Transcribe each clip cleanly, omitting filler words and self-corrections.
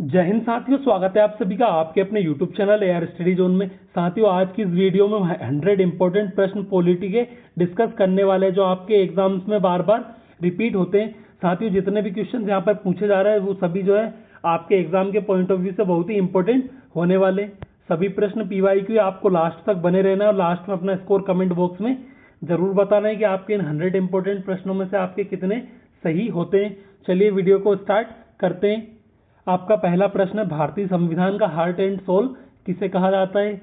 जय हिंद साथियों, स्वागत है आप सभी का आपके अपने YouTube channel AR study zone में। साथियों, आज की इस वीडियो में 100 इंपॉर्टेंट प्रश्न पॉलिटी के डिस्कस करने वाले हैं जो आपके एग्जाम्स में बार बार रिपीट होते हैं। साथियों, जितने भी क्वेश्चन यहाँ पर पूछे जा रहे हैं वो सभी जो है आपके एग्जाम के पॉइंट ऑफ व्यू से बहुत ही इंपॉर्टेंट होने वाले। सभी प्रश्न PYQ आपको लास्ट तक बने रहना है और लास्ट में अपना स्कोर कमेंट बॉक्स में जरूर बताना है कि आपके इन 100 इंपॉर्टेंट प्रश्नों में से आपके कितने सही होते हैं। चलिए वीडियो को स्टार्ट करते हैं। आपका पहला प्रश्न है, भारतीय संविधान का हार्ट एंड सोल किसे कहा जाता है?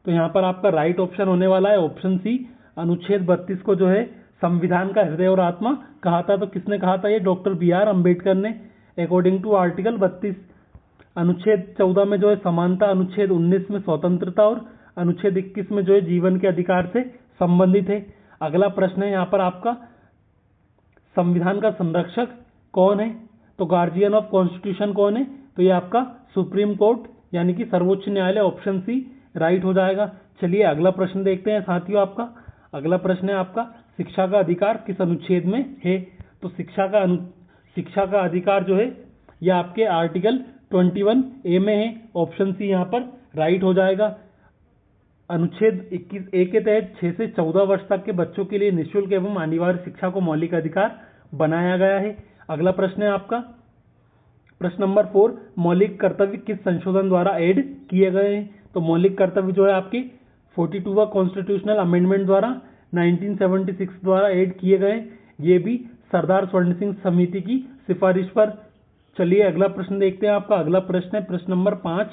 तो यहाँ पर आपका राइट ऑप्शन होने वाला है ऑप्शन सी। अनुच्छेद 32 को जो है संविधान का हृदय और आत्मा कहा था। तो किसने कहा था? ये डॉक्टर BR अम्बेडकर ने। अकॉर्डिंग टू आर्टिकल 32, अनुच्छेद 14 में जो है समानता, अनुच्छेद 19 में स्वतंत्रता और अनुच्छेद 21 में जो है जीवन के अधिकार से संबंधित है। अगला प्रश्न है यहाँ पर आपका, संविधान का संरक्षक कौन है? तो गार्जियन ऑफ कॉन्स्टिट्यूशन कौन है? तो ये आपका सुप्रीम कोर्ट यानी कि सर्वोच्च न्यायालय, ऑप्शन सी राइट हो जाएगा। चलिए अगला प्रश्न देखते हैं साथियों। आपका अगला प्रश्न है आपका, शिक्षा का अधिकार किस अनुच्छेद में है? तो शिक्षा का अधिकार जो है यह आपके आर्टिकल 21A में है। ऑप्शन सी यहाँ पर राइट हो जाएगा। अनुच्छेद 21A के तहत 6 से 14 वर्ष तक के बच्चों के लिए निःशुल्क एवं अनिवार्य शिक्षा को मौलिक अधिकार बनाया गया है। अगला प्रश्न है आपका, प्रश्न नंबर 4, मौलिक कर्तव्य किस संशोधन द्वारा ऐड किए गए हैं? तो मौलिक कर्तव्य जो है आपके 42वां कॉन्स्टिट्यूशनल अमेंडमेंट द्वारा 1976 द्वारा ऐड किए गए। ये भी सरदार स्वर्ण सिंह समिति की सिफारिश पर। चलिए अगला प्रश्न देखते हैं। आपका अगला प्रश्न है प्रश्न नंबर 5,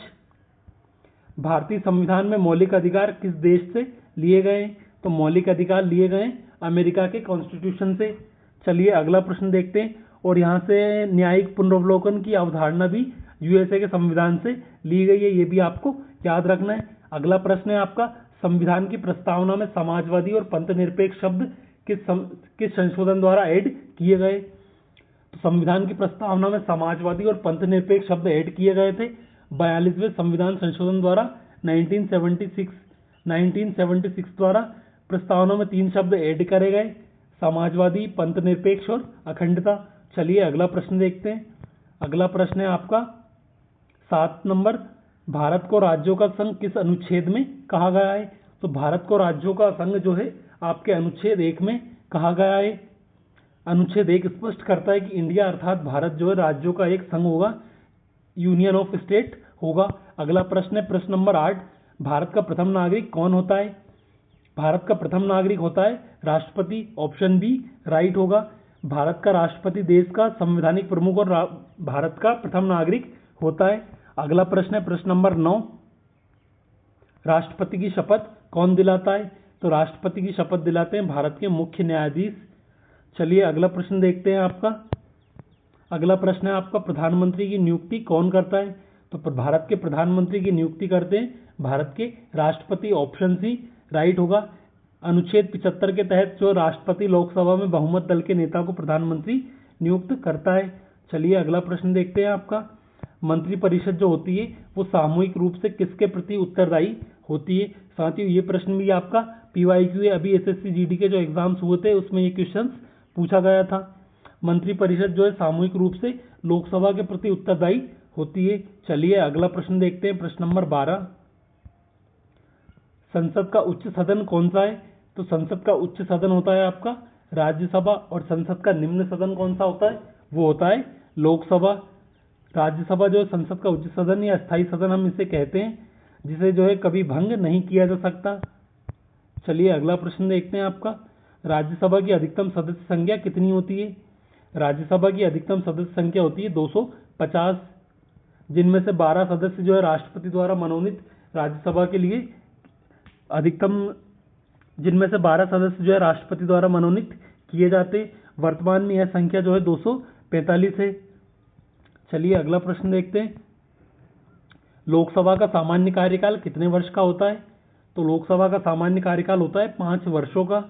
भारतीय संविधान में मौलिक अधिकार किस देश से लिए गए? तो मौलिक अधिकार लिए गए अमेरिका के कॉन्स्टिट्यूशन से। चलिए अगला प्रश्न देखते हैं। और यहाँ से न्यायिक पुनर्वलोकन की अवधारणा भी USA के संविधान से ली गई है, ये भी आपको याद रखना है। अगला प्रश्न है आपका, संविधान की प्रस्तावना में समाजवादी और पंथनिरपेक्ष शब्द किस संशोधन द्वारा ऐड किए गए? तो संविधान की प्रस्तावना में समाजवादी और पंथनिरपेक्ष शब्द ऐड किए गए थे 42वें संविधान संशोधन द्वारा 1976 द्वारा। प्रस्तावना में 3 शब्द ऐड करे गए, समाजवादी, पंथनिरपेक्ष और अखंडता। चलिए अगला प्रश्न देखते हैं। अगला प्रश्न है आपका 7 नंबर, भारत को राज्यों का संघ किस अनुच्छेद में कहा गया है? तो भारत को राज्यों का संघ जो है आपके अनुच्छेद 1 में कहा गया है। अनुच्छेद 1 स्पष्ट करता है कि इंडिया अर्थात भारत जो है राज्यों का एक संघ होगा, यूनियन ऑफ स्टेट होगा। अगला प्रश्न है प्रश्न नंबर 8, भारत का प्रथम नागरिक कौन होता है? भारत का प्रथम नागरिक होता है राष्ट्रपति, ऑप्शन बी राइट होगा। भारत का राष्ट्रपति देश का संवैधानिक प्रमुख और भारत का प्रथम नागरिक होता है। अगला प्रश्न है प्रश्न नंबर 9, राष्ट्रपति की शपथ कौन दिलाता है? तो राष्ट्रपति की शपथ दिलाते हैं भारत के मुख्य न्यायाधीश। चलिए अगला प्रश्न देखते हैं। आपका अगला प्रश्न है आपका, प्रधानमंत्री की नियुक्ति कौन करता है? तो भारत के प्रधानमंत्री की नियुक्ति करते हैं भारत के राष्ट्रपति, ऑप्शन सी राइट होगा। अनुच्छेद 75 के तहत जो राष्ट्रपति लोकसभा में बहुमत दल के नेता को प्रधानमंत्री नियुक्त करता है। चलिए अगला प्रश्न देखते हैं। आपका मंत्रिपरिषद जो होती है वो सामूहिक रूप से किसके प्रति उत्तरदायी होती है? साथियों, ये प्रश्न भी आपका PYQ है। अभी SSC GD के जो एग्जाम्स हुए थे उसमें ये क्वेश्चन पूछा गया था। मंत्रिपरिषद जो है सामूहिक रूप से लोकसभा के प्रति उत्तरदायी होती है। चलिए अगला प्रश्न देखते हैं। प्रश्न नंबर 12, संसद का उच्च सदन कौन सा है? तो संसद का उच्च सदन होता है आपका राज्यसभा। और संसद का निम्न सदन कौन सा होता है? वो होता है लोकसभा। राज्यसभा जो है संसद का उच्च सदन या स्थायी सदन हम इसे कहते हैं, जिसे जो है कभी भंग नहीं किया जा सकता। चलिए अगला प्रश्न देखते हैं। आपका राज्यसभा की अधिकतम सदस्य संख्या कितनी होती है? राज्यसभा की अधिकतम सदस्य संख्या होती है 250, जिनमें से 12 सदस्य जो है राष्ट्रपति द्वारा मनोनीत राज्यसभा के लिए जिनमें से 12 सदस्य जो है राष्ट्रपति द्वारा मनोनीत किए जाते। वर्तमान में यह संख्या जो है 245 है। चलिए अगला प्रश्न देखते हैं। लोकसभा का सामान्य कार्यकाल कितने वर्ष का होता है? तो लोकसभा का सामान्य कार्यकाल होता है 5 वर्षों का,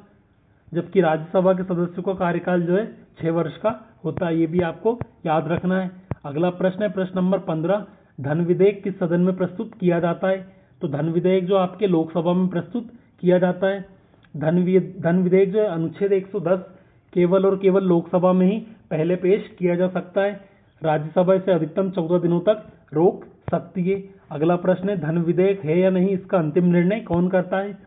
जबकि राज्यसभा के सदस्यों का कार्यकाल जो है 6 वर्ष का होता है। ये भी आपको याद रखना है। अगला प्रश्न है प्रश्न नंबर 15, धन विधेयक किस सदन में प्रस्तुत किया जाता है? तो धन विधेयक जो आपके लोकसभा में प्रस्तुत किया जाता है। धन विधेयक जो है अनुच्छेद 110 केवल और केवल लोकसभा में ही पहले पेश किया जा सकता है। राज्यसभा इसे अधिकतम 14 दिनों तक रोक सकती है। अगला प्रश्न है, धन विधेयक है या नहीं, इसका अंतिम निर्णय कौन करता है?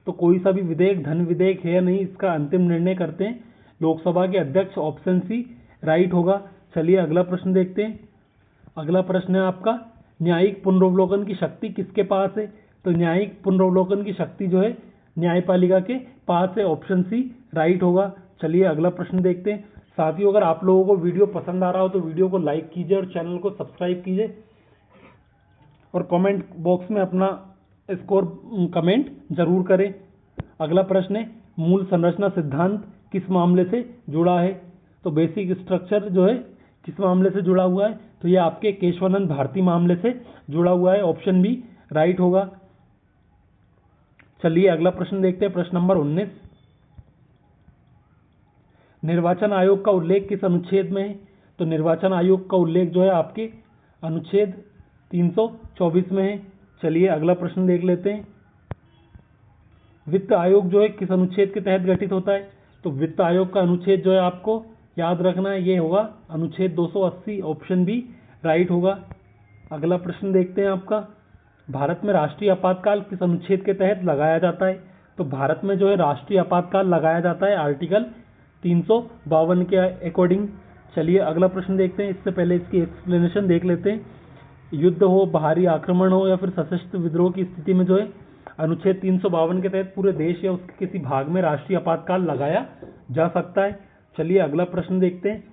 तो कोई सा भी विधेयक धन विधेयक है या नहीं, इसका अंतिम निर्णय करते हैं लोकसभा के अध्यक्ष। ऑप्शन सी राइट होगा। चलिए अगला प्रश्न देखते हैं। अगला प्रश्न है आपका, न्यायिक पुनरावलोकन की शक्ति किसके पास है? तो न्यायिक पुनरावलोकन की शक्ति जो है न्यायपालिका के पास है। ऑप्शन सी राइट होगा। चलिए अगला प्रश्न देखते हैं। साथियों, अगर आप लोगों को वीडियो पसंद आ रहा हो तो वीडियो को लाइक कीजिए और चैनल को सब्सक्राइब कीजिए और कमेंट बॉक्स में अपना स्कोर कमेंट जरूर करें। अगला प्रश्न है, मूल संरचना सिद्धांत किस मामले से जुड़ा है? तो बेसिक स्ट्रक्चर जो है किस मामले से जुड़ा हुआ है? तो ये आपके केशवानंद भारती मामले से जुड़ा हुआ है। ऑप्शन बी राइट होगा। चलिए अगला प्रश्न देखते हैं। प्रश्न नंबर 19, निर्वाचन आयोग का उल्लेख किस अनुच्छेद में है? तो निर्वाचन आयोग का उल्लेख जो है आपके अनुच्छेद 324 में है। चलिए अगला प्रश्न देख लेते हैं। वित्त आयोग जो है किस अनुच्छेद के तहत गठित होता है? तो वित्त आयोग का अनुच्छेद जो है आपको याद रखना है, ये होगा अनुच्छेद 280। ऑप्शन बी राइट होगा। अगला प्रश्न देखते हैं आपका, भारत में राष्ट्रीय आपातकाल किस अनुच्छेद के तहत लगाया जाता है? तो भारत में जो है राष्ट्रीय आपातकाल लगाया जाता है आर्टिकल 352 के अकॉर्डिंग। चलिए अगला प्रश्न देखते हैं। इससे पहले इसकी एक्सप्लेनेशन देख लेते हैं। युद्ध हो, बाहरी आक्रमण हो या फिर सशस्त्र विद्रोह की स्थिति में जो है अनुच्छेद 352 के तहत पूरे देश या उसके किसी भाग में राष्ट्रीय आपातकाल लगाया जा सकता है। चलिए अगला प्रश्न देखते हैं।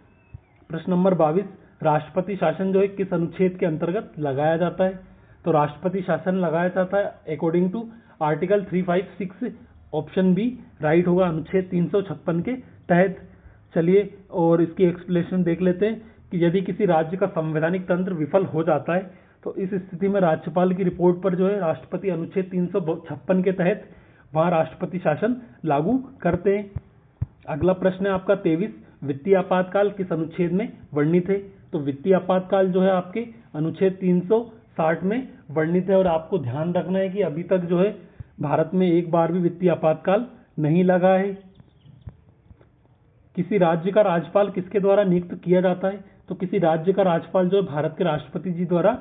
प्रश्न नंबर 22, राष्ट्रपति शासन जो है किस अनुच्छेद के अंतर्गत लगाया जाता है? तो राष्ट्रपति शासन लगाया जाता है according to article 356। Option B right होगा, अनुच्छेद 356 के तहत। चलिए और इसकी एक्सप्लेनेशन देख लेते हैं कि यदि किसी राज्य का संवैधानिक तंत्र विफल हो जाता है तो इस स्थिति में राज्यपाल की रिपोर्ट पर जो है राष्ट्रपति अनुच्छेद 356 के तहत वहां राष्ट्रपति शासन लागू करते हैं। अगला प्रश्न है आपका 23, वित्तीय आपातकाल किस अनुच्छेद में वर्णित है? तो वित्तीय आपातकाल जो है आपके अनुच्छेद 360 में वर्णित है। और आपको ध्यान रखना है कि अभी तक जो है भारत में एक बार भी वित्तीय आपातकाल नहीं लगा है। किसी राज्य का राज्यपाल किसके द्वारा नियुक्त किया जाता है? तो किसी राज्य का राज्यपाल जो है भारत के राष्ट्रपति जी द्वारा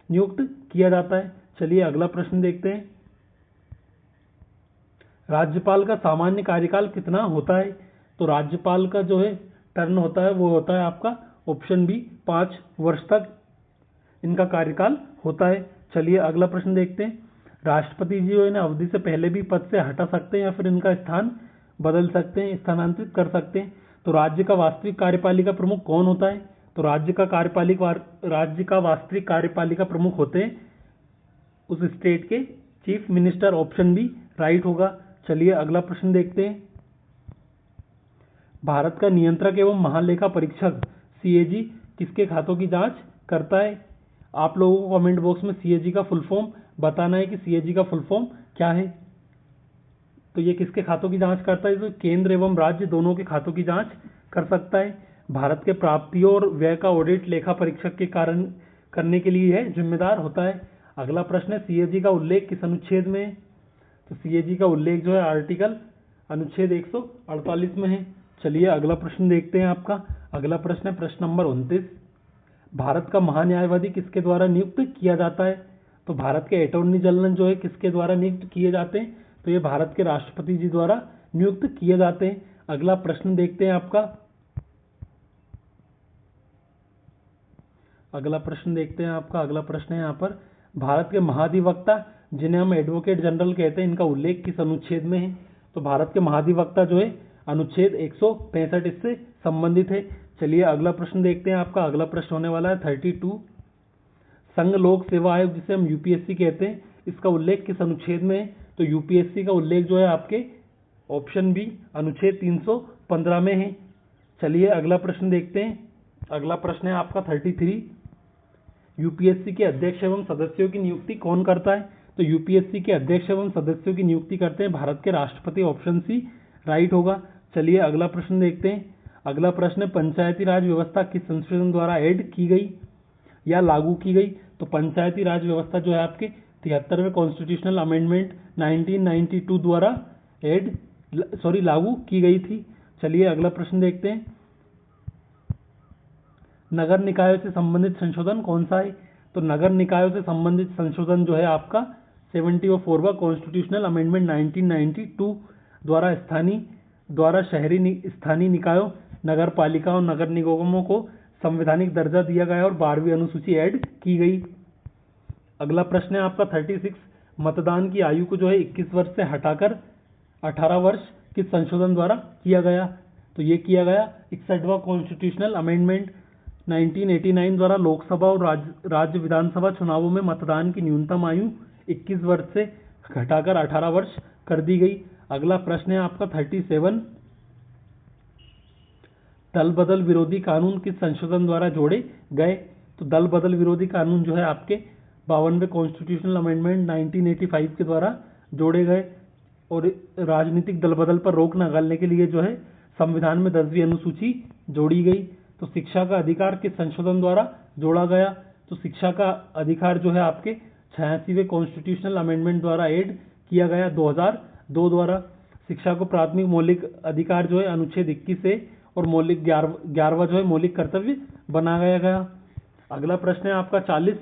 नियुक्त किया जाता है। चलिए अगला प्रश्न देखते हैं। राज्यपाल का सामान्य कार्यकाल कितना होता है? तो राज्यपाल का जो है टर्न होता है वो होता है आपका ऑप्शन बी 5 वर्ष तक इनका कार्यकाल होता है। चलिए अगला प्रश्न देखते हैं। राष्ट्रपति जी जो है ना अवधि से पहले भी पद से हटा सकते हैं या फिर इनका स्थान बदल सकते हैं, स्थानांतरित कर सकते हैं। तो राज्य का वास्तविक कार्यपालिका प्रमुख कौन होता है? तो राज्य का वास्तविक कार्यपालिका प्रमुख होते हैं उस स्टेट के chief minister. Option B right होगा। चलिए अगला प्रश्न देखते हैं। भारत का नियंत्रक एवं महालेखा परीक्षक सीएजी किसके खातों की जांच करता है? आप लोगों को कमेंट बॉक्स में सीएजी का फुल फॉर्म बताना है कि सीएजी का फुल फॉर्म क्या है। तो ये किसके खातों की जांच करता है? तो केंद्र एवं राज्य दोनों के खातों की जांच कर सकता है। भारत के प्राप्तियों और व्यय का ऑडिट लेखा परीक्षक के कारण करने के लिए है जिम्मेदार होता है। अगला प्रश्न है, सीएजी का उल्लेख किस अनुच्छेद में है? तो सीएजी का उल्लेख जो है आर्टिकल अनुच्छेद 148 में है। चलिए अगला प्रश्न देखते हैं आपका। अगला प्रश्न है प्रश्न नंबर 29, भारत का महान्यायवादी किसके द्वारा नियुक्त किया जाता है? तो भारत के अटॉर्नी जनरल जो है किसके द्वारा नियुक्त किए जाते हैं? तो ये भारत के राष्ट्रपति जी द्वारा नियुक्त किए जाते हैं। अगला प्रश्न देखते हैं आपका। अगला प्रश्न है यहाँ पर, भारत के महाधिवक्ता जिन्हें हम एडवोकेट जनरल कहते हैं इनका उल्लेख किस अनुच्छेद में है? तो भारत के महाधिवक्ता जो है अनुच्छेद 165 इससे संबंधित है। चलिए अगला प्रश्न देखते हैं आपका। अगला प्रश्न होने वाला है 32, संघ लोक सेवा आयोग जिसे हम यूपीएससी कहते हैं इसका उल्लेख किस अनुच्छेद में है? तो यूपीएससी का उल्लेख जो है आपके ऑप्शन बी अनुच्छेद 315 में है। चलिए अगला प्रश्न देखते हैं। अगला प्रश्न है आपका 33, यूपीएससी के अध्यक्ष एवं सदस्यों की नियुक्ति कौन करता है? तो यूपीएससी के अध्यक्ष एवं सदस्यों की नियुक्ति करते हैं भारत के राष्ट्रपति। ऑप्शन सी राइट होगा। चलिए अगला प्रश्न देखते हैं। अगला प्रश्न है, पंचायती राज व्यवस्था किस संशोधन द्वारा ऐड की गई या लागू की गई? तो पंचायती राज व्यवस्था जो है आपके 73वें कॉन्स्टिट्यूशनल अमेंडमेंट 1992 द्वारा लागू की गई थी। चलिए अगला प्रश्न देखते हैं। नगर निकायों से संबंधित संशोधन कौन सा है? तो नगर निकायों से संबंधित संशोधन जो है आपका 74वां कॉन्स्टिट्यूशनल अमेंडमेंट 1992 द्वारा स्थानीय निकायों, नगर पालिकाओं, नगर निगमों को संवैधानिक दर्जा दिया गया और 12वीं अनुसूची ऐड की गई। अगला प्रश्न है आपका 36, मतदान की आयु को जो है 21 वर्ष से हटाकर 18 वर्ष किस संशोधन द्वारा किया गया? तो ये किया गया 61वां कॉन्स्टिट्यूशनल अमेंडमेंट 1989 द्वारा लोकसभा और राज्य विधानसभा चुनावों में मतदान की न्यूनतम आयु 21 वर्ष से घटाकर 18 वर्ष कर दी गई। अगला प्रश्न है आपका 37, दल बदल विरोधी कानून किस संशोधन द्वारा जोड़े गए? तो दल बदल विरोधी कानून जो है आपके 52वें कॉन्स्टिट्यूशनल अमेंडमेंट 1985 के द्वारा जोड़े गए और राजनीतिक दल बदल पर रोक लगाने के लिए जो है संविधान में 10वीं अनुसूची जोड़ी गई। तो शिक्षा का अधिकार किस संशोधन द्वारा जोड़ा गया? तो शिक्षा का अधिकार जो है आपके 86वें कॉन्स्टिट्यूशनल अमेंडमेंट द्वारा ऐड किया गया 2002 द्वारा। शिक्षा को प्राथमिक मौलिक अधिकार जो है अनुच्छेद 21 से और मौलिक 11वां जो है मौलिक कर्तव्य बनाया गया। अगला प्रश्न है आपका 40,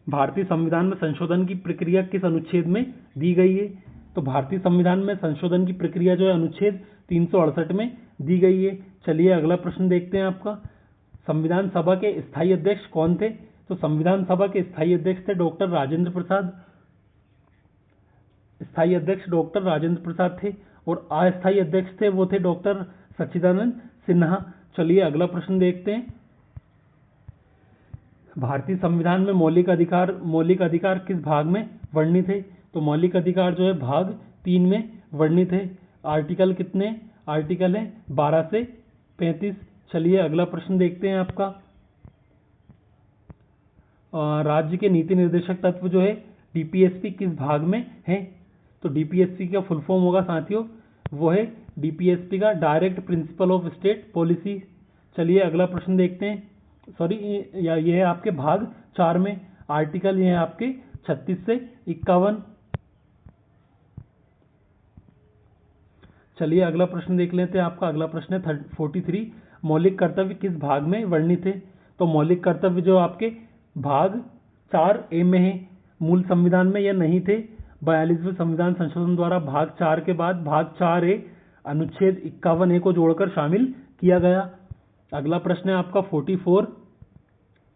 भारतीय संविधान में संशोधन की प्रक्रिया किस अनुच्छेद में दी गई है? तो भारतीय संविधान में संशोधन की प्रक्रिया जो है अनुच्छेद 368 में दी गई है। चलिए अगला प्रश्न देखते हैं आपका, संविधान सभा के स्थायी अध्यक्ष कौन थे? तो संविधान सभा के स्थायी अध्यक्ष थे डॉक्टर राजेंद्र प्रसाद। स्थायी अध्यक्ष डॉक्टर राजेंद्र प्रसाद थे और अस्थायी अध्यक्ष थे वो थे डॉक्टर सच्चिदानंद सिन्हा। चलिए अगला प्रश्न देखते हैं, भारतीय संविधान में मौलिक अधिकार किस भाग में वर्णित है? तो मौलिक अधिकार जो है भाग 3 में वर्णित है। आर्टिकल कितने आर्टिकल है? 12 से 35। चलिए अगला प्रश्न देखते हैं आपका, राज्य के नीति निर्देशक तत्व जो है डीपीएसपी किस भाग में है? तो डीपीएसपी का फुल फॉर्म होगा साथियों, वो है डीपीएसपी का direct principle of state policy. चलिए अगला प्रश्न देखते हैं, ये है आपके भाग 4 में, आर्टिकल ये है आपके 36 से 51। चलिए अगला प्रश्न देख लेते हैं आपका, अगला प्रश्न है 43, मौलिक कर्तव्य किस भाग में वर्णित है? तो मौलिक कर्तव्य जो आपके भाग 4A में है, मूल संविधान में यह नहीं थे। 42वें संविधान संशोधन द्वारा भाग 4 के बाद भाग 4A अनुच्छेद 51A को जोड़कर शामिल किया गया। अगला प्रश्न है आपका 44,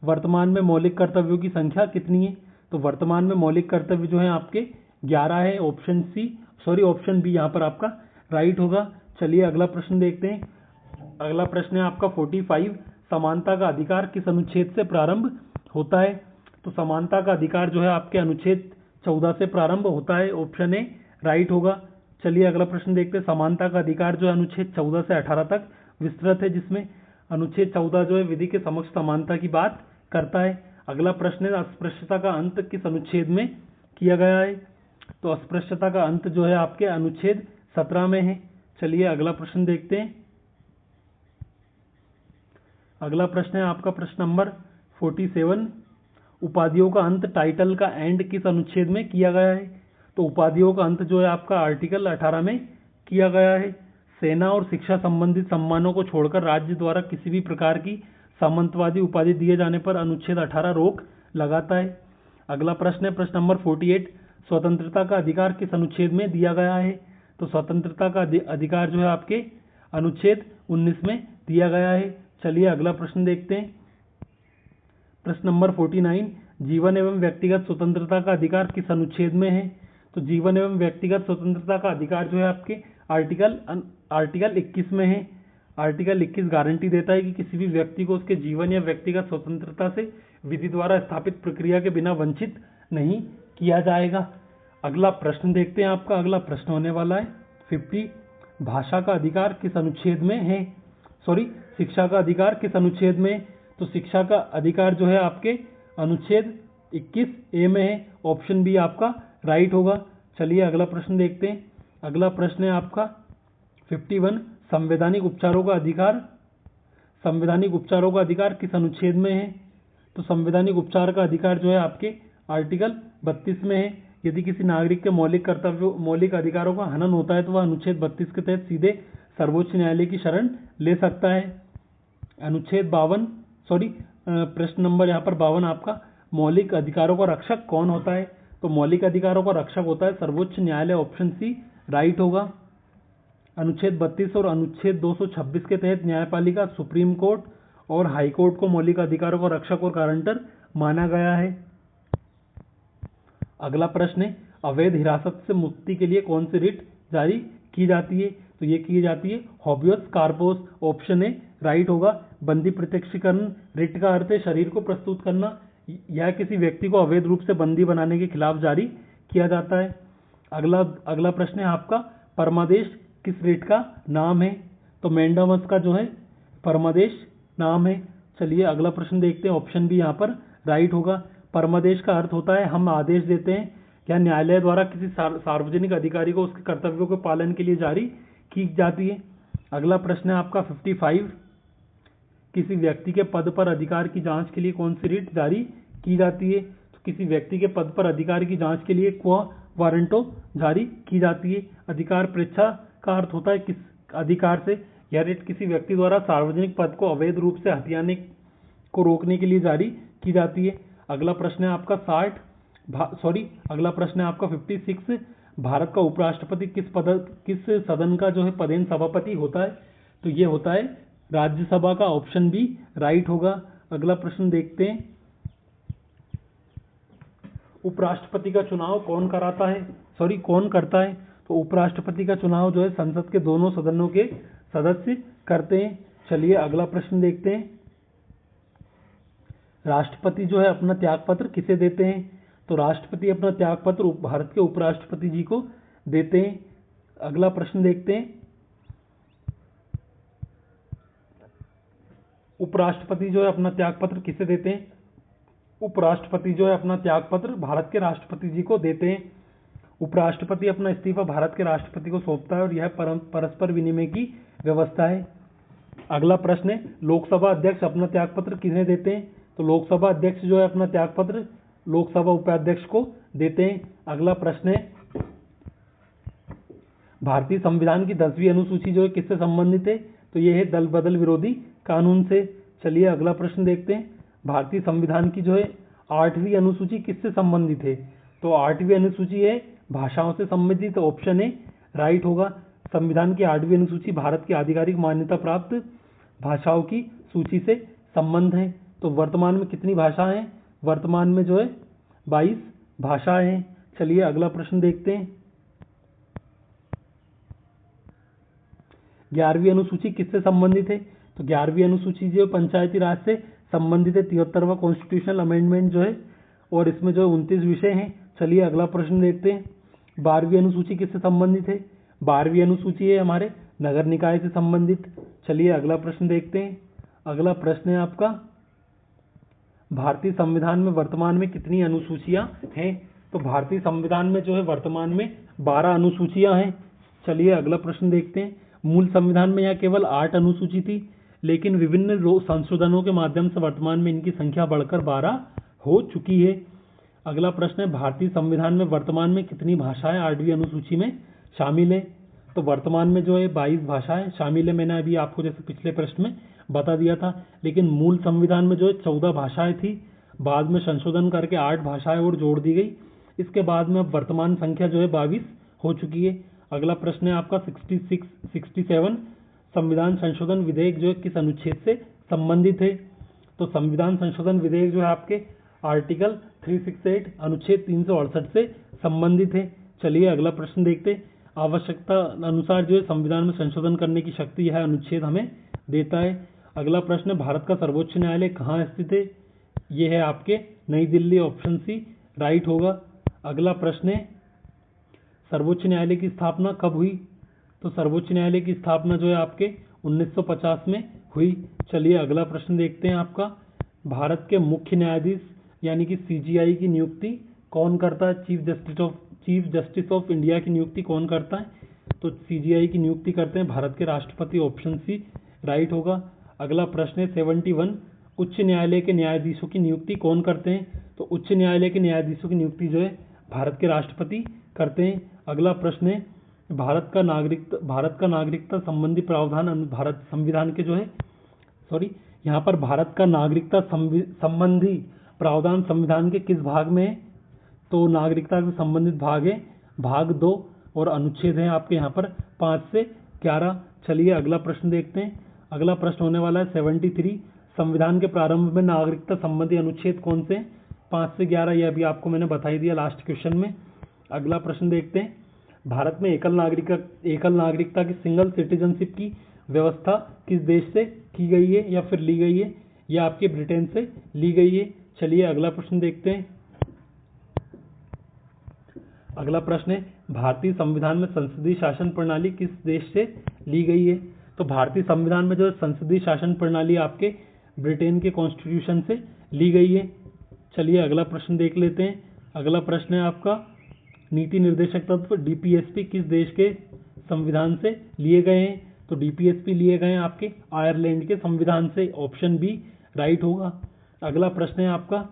वर्तमान में मौलिक कर्तव्यों की संख्या कितनी है? तो वर्तमान में मौलिक कर्तव्य जो है आपके 11 है। ऑप्शन बी यहाँ पर आपका राइट होगा। चलिए अगला प्रश्न देखते हैं, अगला प्रश्न है आपका 45, समानता का अधिकार किस अनुच्छेद से प्रारंभ होता है? तो समानता का अधिकार जो है आपके अनुच्छेद 14 से प्रारंभ होता है। ऑप्शन ए राइट होगा। चलिए अगला प्रश्न देखते हैं, समानता का अधिकार जो है अनुच्छेद 14 से 18 तक विस्तृत है, जिसमें अनुच्छेद 14 जो है विधि के समक्ष समानता की बात करता है। अगला प्रश्न है, अस्पृश्यता का अंत किस अनुच्छेद में किया गया है? तो अस्पृश्यता का अंत जो है आपके अनुच्छेद 17 में है। चलिए अगला प्रश्न देखते हैं, अगला प्रश्न है आपका प्रश्न नंबर 47, उपाधियों का अंत टाइटल का एंड किस अनुच्छेद में किया गया है? तो उपाधियों का अंत जो है आपका आर्टिकल 18 में किया गया है। सेना और शिक्षा संबंधित सम्मानों को छोड़कर राज्य द्वारा किसी भी प्रकार की सामंतवादी उपाधि दिए जाने पर अनुच्छेद 18 रोक लगाता है। अगला प्रश्न है प्रश्न नंबर 48, स्वतंत्रता का अधिकार किस अनुच्छेद में दिया गया है? तो स्वतंत्रता का अधिकार जो है आपके अनुच्छेद 19 में दिया गया है। चलिए अगला प्रश्न देखते हैं, प्रश्न नंबर 49, जीवन एवं व्यक्तिगत स्वतंत्रता का अधिकार किस अनुच्छेद में है? तो जीवन एवं व्यक्तिगत स्वतंत्रता का अधिकार जो है आपके आर्टिकल 21 में है। आर्टिकल 21 गारंटी देता है कि किसी भी व्यक्ति को उसके जीवन या व्यक्तिगत स्वतंत्रता से विधि द्वारा स्थापित प्रक्रिया के बिना वंचित नहीं किया जाएगा। अगला प्रश्न देखते हैं, आपका अगला प्रश्न होने वाला है 50, भाषा का अधिकार किस अनुच्छेद में है? शिक्षा का अधिकार किस अनुच्छेद में? तो शिक्षा का अधिकार जो है आपके अनुच्छेद 21A में है। ऑप्शन बी आपका राइट होगा। चलिए अगला प्रश्न देखते हैं, अगला प्रश्न है आपका 51, संवैधानिक उपचारों का अधिकार किस अनुच्छेद में है? तो संवैधानिक उपचार का अधिकार जो है आपके आर्टिकल 32 में है। यदि किसी नागरिक के मौलिक अधिकारों का हनन होता है तो वह अनुच्छेद 32 के तहत सीधे सर्वोच्च न्यायालय की शरण ले सकता है। प्रश्न नंबर यहाँ पर 52 आपका, मौलिक अधिकारों का रक्षक कौन होता है? तो मौलिक अधिकारों का रक्षक होता है सर्वोच्च न्यायालय, ऑप्शन सी राइट होगा। अनुच्छेद 32 और अनुच्छेद 226 के तहत न्यायपालिका, सुप्रीम कोर्ट और हाई कोर्ट को मौलिक अधिकारों का रक्षक और गारंटर माना गया है। अगला प्रश्न है, अवैध हिरासत से मुक्ति के लिए कौन सी रिट जारी की जाती है? तो ये की जाती है हॉबियस कार्पोस, ऑप्शन ए राइट होगा। बंदी प्रत्यक्षीकरण रिट का अर्थ है शरीर को प्रस्तुत करना, यह किसी व्यक्ति को अवैध रूप से बंदी बनाने के खिलाफ जारी किया जाता है। अगला प्रश्न है आपका, परमादेश किस रिट का नाम है? तो मेंडामस का जो है परमादेश नाम है। चलिए अगला प्रश्न देखते हैं, ऑप्शन बी यहाँ पर राइट होगा। परमादेश का अर्थ होता है हम आदेश देते हैं या न्यायालय द्वारा किसी सार्वजनिक अधिकारी को उसके कर्तव्यों के पालन के लिए जारी की जाती है। अगला प्रश्न है आपका 55, किसी व्यक्ति के पद पर अधिकार की जांच के लिए कौन सी रिट जारी की जाती है? तो किसी व्यक्ति के पद पर अधिकार की जांच के लिए क्वा वारंटो जारी की जाती है। अधिकार परीक्षा का अर्थ होता है किस अधिकार से, यह रिट किसी व्यक्ति द्वारा सार्वजनिक पद को अवैध रूप से हथियाने को रोकने के लिए जारी की जाती है। अगला प्रश्न है आपका 56, भारत का उपराष्ट्रपति किस सदन का जो है पदेन सभापति होता है? तो ये होता है राज्यसभा का, ऑप्शन बी राइट होगा। अगला प्रश्न देखते हैं, उपराष्ट्रपति का चुनाव कौन करता है? तो उपराष्ट्रपति का चुनाव जो है संसद के दोनों सदनों के सदस्य करते हैं। चलिए अगला प्रश्न देखते हैं, राष्ट्रपति जो है अपना त्यागपत्र किसे देते हैं? तो राष्ट्रपति अपना त्यागपत्र भारत के उपराष्ट्रपति जी को देते हैं। अगला प्रश्न देखते हैं, उपराष्ट्रपति जो है अपना त्यागपत्र किसे देते हैं? उपराष्ट्रपति जो है अपना त्यागपत्र भारत के राष्ट्रपति जी को देते हैं। उपराष्ट्रपति अपना इस्तीफा भारत के राष्ट्रपति को सौंपता है और यह परस्पर विनिमय की व्यवस्था है। अगला प्रश्न है, लोकसभा अध्यक्ष अपना त्यागपत्र किन्हें देते हैं? तो लोकसभा अध्यक्ष जो है अपना त्यागपत्र लोकसभा उपाध्यक्ष को देते हैं। अगला प्रश्न है, भारतीय संविधान की 10वीं अनुसूची जो है किससे संबंधित है? तो यह है दल बदल विरोधी कानून से। चलिए अगला प्रश्न देखते हैं, भारतीय संविधान की जो है 8वीं अनुसूची किससे संबंधित है? तो 8वीं अनुसूची है भाषाओं से संबंधित, ऑप्शन ए राइट होगा। संविधान की 8वीं अनुसूची भारत की आधिकारिक मान्यता प्राप्त भाषाओं की सूची से संबंध है। तो वर्तमान में कितनी भाषाएं हैं? वर्तमान में जो है 22 भाषाएं हैं। चलिए अगला प्रश्न देखते हैं, 11वीं अनुसूची किससे संबंधित है? तो 11वीं अनुसूची जो पंचायती राज से संबंधित है, 73वां कॉन्स्टिट्यूशनल अमेंडमेंट जो है, और इसमें जो 29 विषय हैं। चलिए अगला प्रश्न देखते हैं, 12वीं अनुसूची किससे संबंधित है? 12वीं अनुसूची है हमारे नगर निकाय से संबंधित। चलिए अगला प्रश्न देखते हैं, अगला प्रश्न है आपका, भारतीय संविधान में वर्तमान में कितनी अनुसूचियां हैं? तो भारतीय संविधान में जो है वर्तमान में 12 अनुसूचियां हैं। चलिए अगला प्रश्न देखते हैं, मूल संविधान में यह केवल 8 अनुसूची थी, लेकिन विभिन्न संशोधनों के माध्यम से वर्तमान में इनकी संख्या बढ़कर 12 हो चुकी है। अगला प्रश्न है, भारतीय संविधान में वर्तमान में कितनी भाषाएं 8वीं अनुसूची में शामिल है? तो वर्तमान में जो है 22 भाषाएं शामिल है। मैंने अभी आपको जैसे पिछले प्रश्न में बता दिया था, लेकिन मूल संविधान में जो है 14 भाषाएं थी, बाद में संशोधन करके 8 भाषाएं और जोड़ दी गई। इसके बाद में अब वर्तमान संख्या जो है 22 हो चुकी है। अगला प्रश्न है आपका 67, संविधान संशोधन विधेयक जो है किस अनुच्छेद से संबंधित है? तो संविधान संशोधन विधेयक जो है आपके आर्टिकल 368 अनुच्छेद 368 से संबंधित है। चलिए अगला प्रश्न देखते हैं, आवश्यकता अनुसार जो है संविधान में संशोधन करने की शक्ति यह अनुच्छेद हमें देता है। अगला प्रश्न है, भारत का सर्वोच्च न्यायालय कहाँ स्थित है? ये है आपके नई दिल्ली, ऑप्शन सी राइट होगा। अगला प्रश्न है, सर्वोच्च न्यायालय की स्थापना कब हुई? तो सर्वोच्च न्यायालय की स्थापना जो है आपके 1950 में हुई। चलिए अगला प्रश्न देखते हैं आपका, भारत के मुख्य न्यायाधीश यानी कि सीजीआई की नियुक्ति कौन करता है? चीफ जस्टिस ऑफ इंडिया की नियुक्ति कौन करता है? तो सीजीआई की नियुक्ति करते हैं भारत के राष्ट्रपति, ऑप्शन सी राइट होगा। अगला प्रश्न है 71, उच्च न्यायालय के न्यायाधीशों की नियुक्ति कौन करते हैं? तो उच्च न्यायालय के न्यायाधीशों की नियुक्ति जो है भारत के राष्ट्रपति करते हैं। अगला प्रश्न है, भारत का नागरिकता संबंधी प्रावधान भारत संविधान के जो है यहाँ पर भारत का नागरिकता संबंधी प्रावधान संविधान के किस भाग में है? तो नागरिकता से संबंधित भाग है भाग 2 और अनुच्छेद है आपके यहाँ पर 5 से 11। चलिए अगला प्रश्न देखते हैं। अगला प्रश्न होने वाला है 73। संविधान के प्रारंभ में नागरिकता संबंधी अनुच्छेद कौन से? 5 से 11। यह अभी आपको मैंने बता ही दिया लास्ट क्वेश्चन में। अगला प्रश्न देखते हैं। भारत में एकल नागरिकता की सिंगल सिटीजनशिप की व्यवस्था किस देश से की गई है या फिर ली गई है? यह आपके ब्रिटेन से ली गई है। चलिए अगला प्रश्न देखते हैं। अगला प्रश्न है भारतीय संविधान में संसदीय शासन प्रणाली किस देश से ली गई है? तो भारतीय संविधान में जो संसदीय शासन प्रणाली आपके ब्रिटेन के कॉन्स्टिट्यूशन से ली गई है। चलिए अगला प्रश्न देख लेते हैं। अगला प्रश्न है आपका नीति निर्देशक तत्व डीपीएसपी किस देश के संविधान से लिए गए हैं? तो डीपीएसपी लिए गए हैं आपके आयरलैंड के संविधान से। ऑप्शन बी राइट होगा। अगला प्रश्न है आपका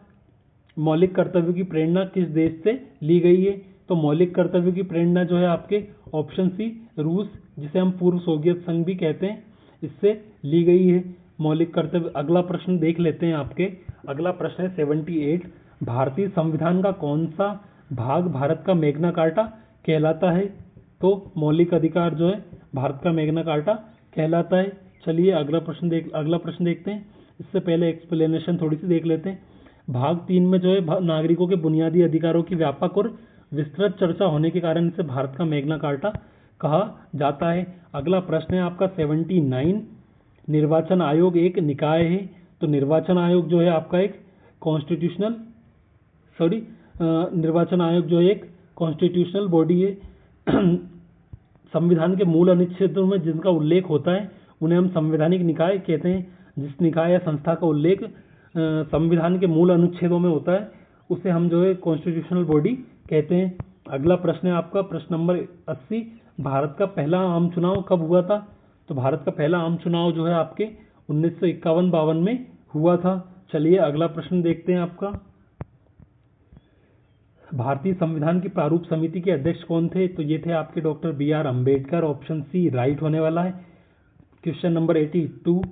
मौलिक कर्तव्यों की प्रेरणा किस देश से ली गई है? तो मौलिक कर्तव्यों की प्रेरणा जो है आपके ऑप्शन सी रूस, जिसे हम पूर्व सोवियत संघ भी कहते हैं, इससे ली गई है मौलिक कर्तव्य। अगला प्रश्न देख लेते हैं आपके। अगला प्रश्न है 78। भारतीय संविधान का कौन सा भाग भारत का मैग्ना कार्टा कहलाता है? तो मौलिक अधिकार जो है भारत का मैग्ना कार्टा कहलाता है। चलिए अगला प्रश्न देखते हैं। इससे पहले एक्सप्लेनेशन थोड़ी सी देख लेते हैं। भाग 3 में जो है नागरिकों के बुनियादी अधिकारों की व्यापक और विस्तृत चर्चा होने के कारण इसे भारत का मैग्ना कार्टा कहा जाता है। अगला प्रश्न है आपका 79। निर्वाचन आयोग एक निकाय है? तो निर्वाचन आयोग जो है आपका एक निर्वाचन आयोग जो एक कॉन्स्टिट्यूशनल बॉडी है। संविधान के मूल अनुच्छेदों में जिनका उल्लेख होता है उन्हें हम संवैधानिक निकाय कहते हैं। जिस निकाय या संस्था का उल्लेख संविधान के मूल अनुच्छेदों में होता है उसे हम जो है कॉन्स्टिट्यूशनल बॉडी कहते हैं। अगला प्रश्न है आपका प्रश्न नंबर 80। भारत का पहला आम चुनाव कब हुआ था? तो भारत का पहला आम चुनाव जो है आपके 1951-52 में हुआ था। चलिए अगला प्रश्न देखते हैं आपका भारतीय संविधान की प्रारूप समिति के अध्यक्ष कौन थे? तो ये थे आपके doctor B R. Ambedkar. Option C right होने वाला है। Question number 82।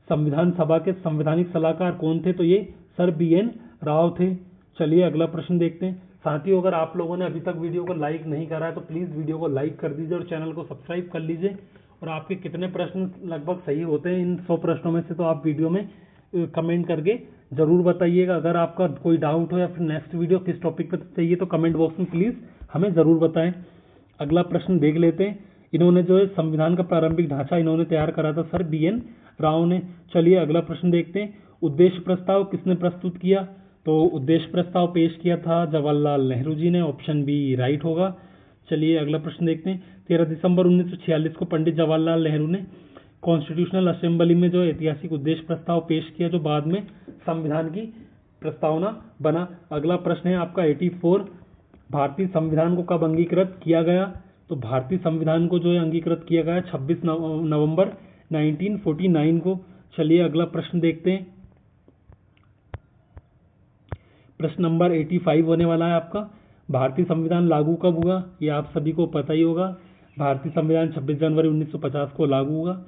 संविधान सभा के संवैधानिक सलाहकार कौन थे? तो ये सर बी.एन. राव थे। चलिए अगला प्रश्न देखते हैं। साथियों अगर आप लोगों ने अभी तक वीडियो को लाइक नहीं करा है तो प्लीज़ वीडियो को लाइक कर दीजिए और चैनल को सब्सक्राइब कर लीजिए। और आपके कितने प्रश्न लगभग सही होते हैं इन 100 प्रश्नों में से तो आप वीडियो में कमेंट करके ज़रूर बताइएगा। अगर आपका कोई डाउट हो या फिर नेक्स्ट वीडियो किस टॉपिक पर चाहिए तो कमेंट बॉक्स में प्लीज़ हमें ज़रूर बताएं। अगला प्रश्न देख लेते हैं। इन्होंने जो है संविधान का प्रारंभिक ढांचा इन्होंने तैयार करा था सर बी.एन. राव ने। चलिए अगला प्रश्न देखते हैं। उद्देश्य प्रस्ताव किसने प्रस्तुत किया? तो उद्देश्य प्रस्ताव पेश किया था जवाहरलाल नेहरू जी ने। ऑप्शन बी राइट होगा। चलिए अगला प्रश्न देखते हैं। 13 दिसंबर 1946 को पंडित जवाहरलाल नेहरू ने कॉन्स्टिट्यूशनल असेंबली में जो ऐतिहासिक उद्देश्य प्रस्ताव पेश किया जो बाद में संविधान की प्रस्तावना बना। अगला प्रश्न है आपका 84। भारतीय संविधान को कब अंगीकृत किया गया? तो भारतीय संविधान को जो है अंगीकृत किया गया 26 नवंबर 1949 को। चलिए अगला प्रश्न देखते हैं। प्रश्न नंबर 85 होने वाला है आपका भारतीय संविधान लागू कब हुआ? ये आप सभी को पता ही होगा। भारतीय संविधान 26 जनवरी 1950 को लागू हुआ।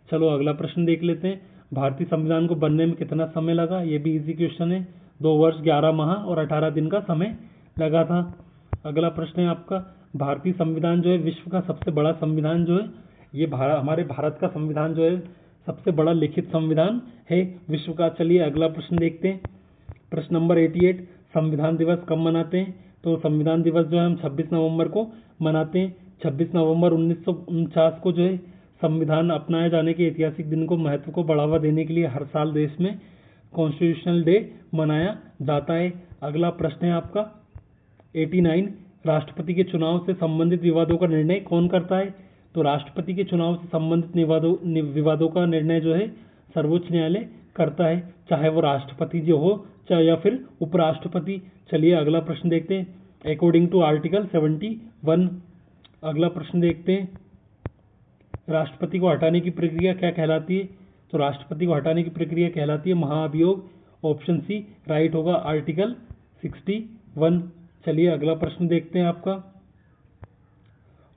चलो अगला प्रश्न देख लेते हैं। भारतीय संविधान को बनने में कितना समय लगा? ये भी इजी क्वेश्चन है। 2 वर्ष 11 माह और 18 दिन का समय लगा था। अगला प्रश्न है आपका भारतीय संविधान जो है विश्व का सबसे बड़ा संविधान जो है ये हमारे भारत का संविधान जो है सबसे बड़ा लिखित संविधान है विश्व का। चलिए अगला प्रश्न देखते हैं। प्रश्न नंबर 88। संविधान दिवस कब मनाते हैं? तो संविधान दिवस जो है हम 26 नवंबर को मनाते हैं। 26 नवंबर 1949 को जो है संविधान अपनाए जाने के ऐतिहासिक दिन को महत्व को बढ़ावा देने के लिए हर साल देश में कॉन्स्टिट्यूशनल डे मनाया जाता है। अगला प्रश्न है आपका 89। राष्ट्रपति के चुनाव से संबंधित विवादों का निर्णय कौन करता है? तो राष्ट्रपति के चुनाव से संबंधित विवादों का निर्णय जो है सर्वोच्च न्यायालय करता है, चाहे वो राष्ट्रपति जो हो चाहे या फिर उपराष्ट्रपति। चलिए अगला प्रश्न देखते हैं। According to article 71। अगला प्रश्न देखते हैं। राष्ट्रपति को हटाने की प्रक्रिया क्या कहलाती है? तो राष्ट्रपति को हटाने की प्रक्रिया कहलाती है महाभियोग। ऑप्शन सी राइट होगा, आर्टिकल 61। चलिए अगला प्रश्न देखते हैं आपका।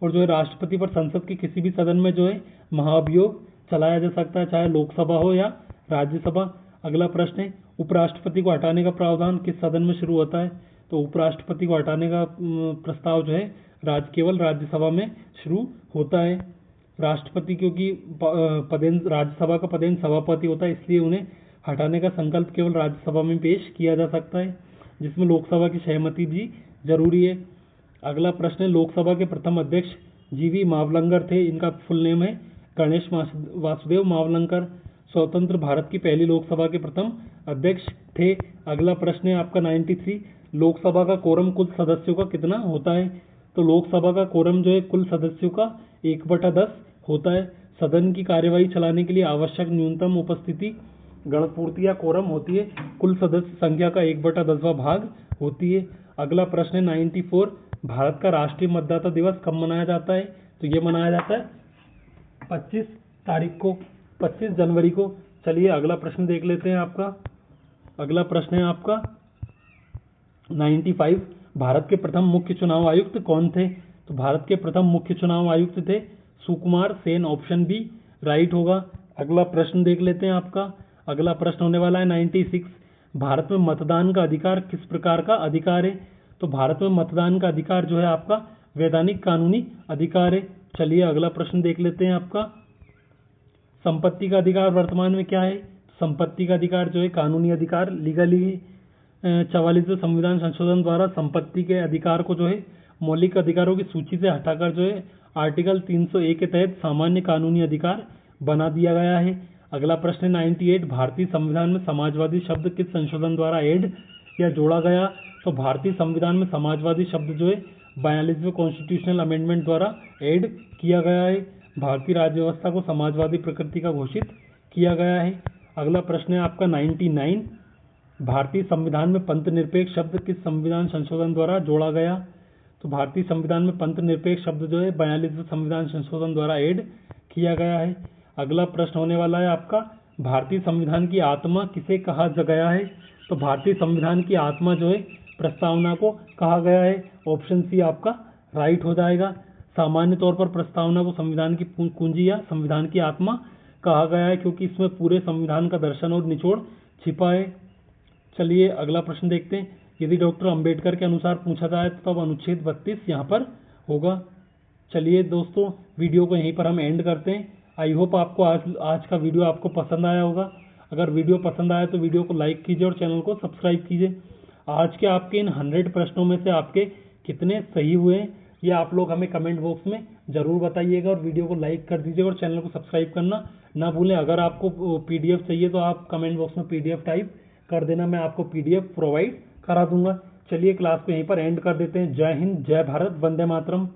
और जो है राष्ट्रपति पर संसद के किसी भी सदन में जो है महाभियोग चलाया जा सकता है, चाहे लोकसभा हो या राज्यसभा। अगला प्रश्न है उपराष्ट्रपति को हटाने का प्रावधान किस सदन में शुरू होता है? तो उपराष्ट्रपति को हटाने का प्रस्ताव जो है केवल राज्यसभा में शुरू होता है। राष्ट्रपति क्योंकि राज्यसभा का पदेन सभापति होता है, इसलिए उन्हें हटाने का संकल्प केवल राज्यसभा में पेश किया जा सकता है, जिसमें लोकसभा की सहमति भी जरूरी है। अगला प्रश्न है लोकसभा के प्रथम अध्यक्ष जीवी मावलंकर थे। इनका फुल नेम है गणेश वासुदेव मावलंकर। स्वतंत्र भारत की पहली लोकसभा के प्रथम अध्यक्ष थे। अगला प्रश्न है आपका 93, लोकसभा का कोरम कुल सदस्यों का कितना होता है? तो लोकसभा का कोरम जो है कुल सदस्यों का 1/10 होता है। सदन की कार्यवाही चलाने के लिए आवश्यक न्यूनतम उपस्थिति गणपूर्ति या कोरम होती है, कुल सदस्य संख्या का 1/10वां भाग होती है। अगला प्रश्न है 94, भारत का राष्ट्रीय मतदाता दिवस कब मनाया जाता है? तो ये मनाया जाता है 25 जनवरी को। चलिए अगला प्रश्न देख लेते हैं आपका। अगला प्रश्न है आपका 95, भारत के प्रथम मुख्य चुनाव आयुक्त कौन थे? तो भारत के प्रथम मुख्य चुनाव आयुक्त थे Sukumar Sen, option B right होगा। अगला प्रश्न देख लेते हैं आपका। अगला प्रश्न होने वाला है 96, भारत में मतदान का अधिकार किस प्रकार का अधिकार है? तो भारत में मतदान का अधिकार जो है आपका वैधानिक कानूनी अधिकार है। चलिए अगला प्रश्न देख लेते हैं आपका। संपत्ति का अधिकार वर्तमान में क्या है? संपत्ति का अधिकार जो है कानूनी अधिकार, लीगली 44वें संविधान संशोधन द्वारा संपत्ति के अधिकार को जो है मौलिक अधिकारों की सूची से हटाकर जो है आर्टिकल 301 के तहत सामान्य कानूनी अधिकार बना दिया गया है। अगला प्रश्न है 98, भारतीय संविधान में समाजवादी शब्द किस संशोधन द्वारा ऐड या जोड़ा गया? तो भारतीय संविधान में समाजवादी शब्द जो है 42वें कॉन्स्टिट्यूशनल अमेंडमेंट द्वारा ऐड किया गया है। भारतीय राज्य व्यवस्था को समाजवादी प्रकृति का घोषित किया गया है। अगला प्रश्न है आपका 99, भारतीय संविधान में पंथ निरपेक्ष शब्द किस संविधान संशोधन द्वारा जोड़ा गया? तो भारतीय संविधान में पंथ निरपेक्ष शब्द जो है 42वें संविधान संशोधन द्वारा ऐड किया गया है। अगला प्रश्न होने वाला है आपका भारतीय संविधान की आत्मा किसे कहा गया है? तो भारतीय संविधान की आत्मा जो है प्रस्तावना को कहा गया है, ऑप्शन सी आपका राइट हो जाएगा। सामान्य तौर पर प्रस्तावना को संविधान की कुंजी या संविधान की आत्मा कहा गया है, क्योंकि इसमें पूरे संविधान का दर्शन और निचोड़ छिपा है। चलिए अगला प्रश्न देखते हैं। यदि डॉक्टर अंबेडकर के अनुसार पूछा जाए तो तब अनुच्छेद 32 यहाँ पर होगा। चलिए दोस्तों वीडियो को यहीं पर हम एंड करते हैं। आई होप आपको आज का वीडियो आपको पसंद आया होगा। अगर वीडियो पसंद आया तो वीडियो को लाइक कीजिए और चैनल को सब्सक्राइब कीजिए। आज के आपके इन 100 प्रश्नों में से आपके कितने सही हुए हैं ये आप लोग हमें कमेंट बॉक्स में ज़रूर बताइएगा, और वीडियो को लाइक कर दीजिएगा और चैनल को सब्सक्राइब करना ना भूलें। अगर आपको PDF चाहिए तो आप कमेंट बॉक्स में PDF टाइप कर देना, मैं आपको PDF प्रोवाइड करा दूंगा। चलिए क्लास को यहीं पर एंड कर देते हैं। जय हिंद, जय भारत, वंदे मातरम।